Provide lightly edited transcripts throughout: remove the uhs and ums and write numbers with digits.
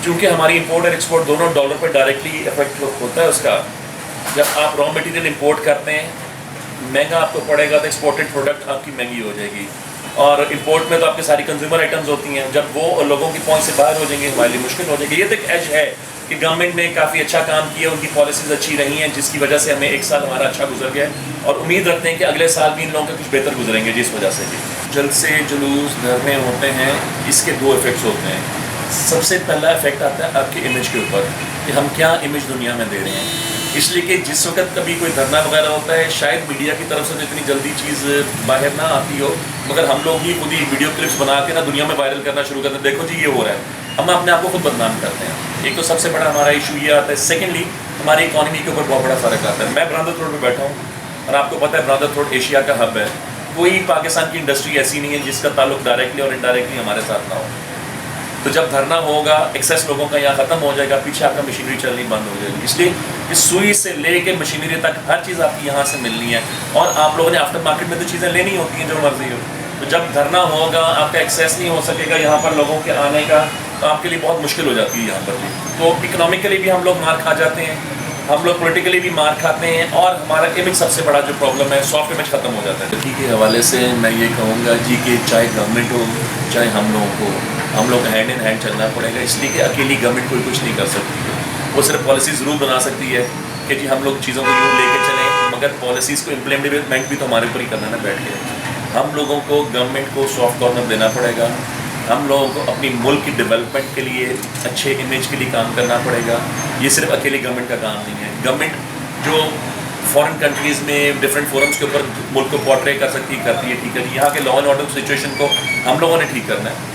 چونکہ ہماری امپورٹ اور ایکسپورٹ دونوں ڈالر پر ڈائریکٹلی افیکٹ ہوتا ہے اس کا. جب آپ را مٹیریل امپورٹ کرتے ہیں مہنگا آپ کو پڑے گا تو ایکسپورٹڈ پروڈکٹ آپ کی مہنگی ہو جائے گی. اور امپورٹ میں تو آپ کی ساری کنزیومر آئٹمز ہوتی ہیں, جب وہ لوگوں کی پہنچ سے باہر ہو جائیں گے ہمارے لیے مشکل ہو جائے گی. یہ تو ایک ایج ہے کہ گورنمنٹ نے کافی اچھا کام کیا, ان کی پالیسیز اچھی رہی ہیں جس کی وجہ سے ہمیں ایک سال ہمارا اچھا گزر گیا ہے, اور امید رکھتے ہیں کہ اگلے سال بھی ان لوگوں کے کچھ بہتر گزریں گے. جس وجہ سے جلسے جلوس دھرنے ہوتے ہیں, اس کے دو ایفیکٹس ہوتے ہیں. سب سے پہلا ایفیکٹ آتا ہے آپ کے امیج کے اوپر کہ ہم کیا امیج دنیا میں دے رہے ہیں. اس لیے کہ جس وقت کبھی کوئی دھرنا وغیرہ ہوتا ہے شاید میڈیا کی طرف سے تو اتنی جلدی چیز باہر نہ آتی ہو, مگر ہم لوگ ہی خود ہی ویڈیو کلپس بنا کے نا دنیا میں وائرل کرنا شروع کرتے ہیں, دیکھو جی یہ ہو رہا ہے. ہم اپنے آپ کو خود بدنام کرتے ہیں. ایک تو سب سے بڑا ہمارا ایشو یہ آتا ہے. سیکنڈلی ہماری اکانومی کے اوپر بہت بڑا فرق آتا ہے. میں برادر روڈ پہ بیٹھا ہوں اور آپ کو پتہ ہے برادر روڈ ایشیا کا ہب ہے. کوئی پاکستان کی انڈسٹری ایسی نہیں ہے جس کا تعلق ڈائریکٹلی اور انڈائریکٹلی ہمارے ساتھ نہ ہو. تو جب دھرنا ہوگا ایکسیس لوگوں کا یہاں ختم ہو جائے گا, پیچھے آپ کا مشینری چلنی بند ہو جائے گی. اس لیے اس سوئی سے لے کے مشینری تک ہر چیز آپ کی یہاں سے ملنی ہے, اور آپ لوگوں نے آفٹر مارکیٹ میں تو چیزیں لینی ہوتی ہیں جو مرضی ہو. تو جب دھرنا ہوگا آپ کا ایکسیس نہیں ہو سکے گا یہاں پر لوگوں کے آنے کا, تو آپ کے لیے بہت مشکل ہو جاتی ہے یہاں پر بھی. تو اکنامکلی بھی ہم لوگ مار کھا جاتے ہیں, ہم لوگ پولیٹیکلی بھی مار کھاتے ہیں, اور ہمارا امیج سب سے بڑا جو پرابلم ہے سافٹ امیج ختم ہو جاتا ہے. ٹھیک کے حوالے سے میں یہ کہوں گا جی کہ چاہے گورنمنٹ ہو چاہے ہم لوگوں کو, ہم لوگ ہینڈ ان ہینڈ چلنا پڑے گا. اس لیے کہ اکیلی گورنمنٹ کوئی کچھ نہیں کر سکتی ہے. وہ صرف پالیسی ضرور بنا سکتی ہے کہ جی ہم لوگ چیزوں کو یوں لے کے چلیں, مگر پالیسیز کو امپلیمنٹ بھی تو ہمارے اوپر ہی کرنا ہے بیٹھ کے. ہم لوگوں کو گورنمنٹ کو سافٹ کارنر دینا پڑے گا. ہم لوگوں کو اپنی ملک کی ڈیولپمنٹ کے لیے اچھے امیج کے لیے کام کرنا پڑے گا. یہ صرف اکیلی گورنمنٹ کا کام نہیں ہے. گورنمنٹ جو فارن کنٹریز میں ڈفرینٹ فورمس کے اوپر ملک کو پورٹرے کر سکتی کرتی ہے, ٹھیک ہے جی. یہاں کے لا اینڈ آرڈر سچویشن کو ہم لوگوں نے ٹھیک کرنا ہے.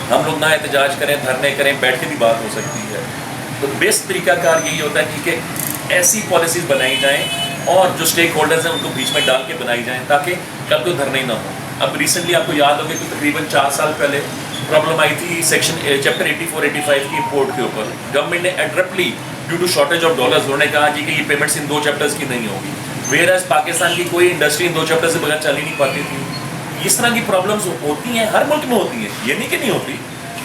ہم لوگ نہ احتجاج کریں, دھرنے کریں, بیٹھ کے بھی بات ہو سکتی ہے. تو بیسٹ طریقہ کار یہی ہوتا ہے کہ ایسی پالیسیز بنائی جائیں اور جو اسٹیک ہولڈرز ہیں ان کو بیچ میں ڈال کے بنائی جائیں تاکہ کل کو دھرنے نہ ہوں. اب ریسنٹلی آپ کو یاد ہوگا کہ تقریباً 4 سال پہلے پرابلم آئی تھی سیکشن چیپٹر 84-85 کی امپورٹ کے اوپر. گورنمنٹ نے abruptly due to shortage of dollars انہوں نے کہا جی کہ یہ پیمنٹس ان 2 چیپٹرز کی نہیں ہوگی, ویئر ایز پاکستان کی کوئی انڈسٹری ان 2 چیپٹر سے بغیر چل ہی نہیں پاتی تھی. اس طرح کی پرابلمس ہوتی ہیں, ہر ملک میں ہوتی ہیں, یہ نہیں کہ نہیں ہوتی.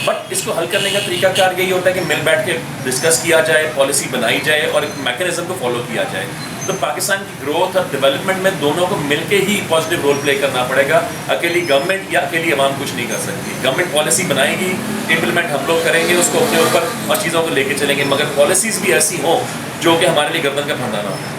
بٹ اس کو حل کرنے کا طریقہ کار یہی ہوتا ہے کہ مل بیٹھ کے ڈسکس کیا جائے, پالیسی بنائی جائے اور ایک میکینزم کو فالو کیا جائے. تو پاکستان کی گروتھ اور ڈیولپمنٹ میں دونوں کو مل کے ہی پازیٹیو رول پلے کرنا پڑے گا. اکیلی گورنمنٹ یا اکیلی عوام کچھ نہیں کر سکتی. گورنمنٹ پالیسی بنائے گی, امپلیمنٹ ہم لوگ کریں گے اس کو اپنے اوپر اور چیزوں کو لے کے چلیں گے, مگر پالیسیز بھی ایسی ہوں جو کہ ہمارے لیے گردن کا پھندا نہ ہو.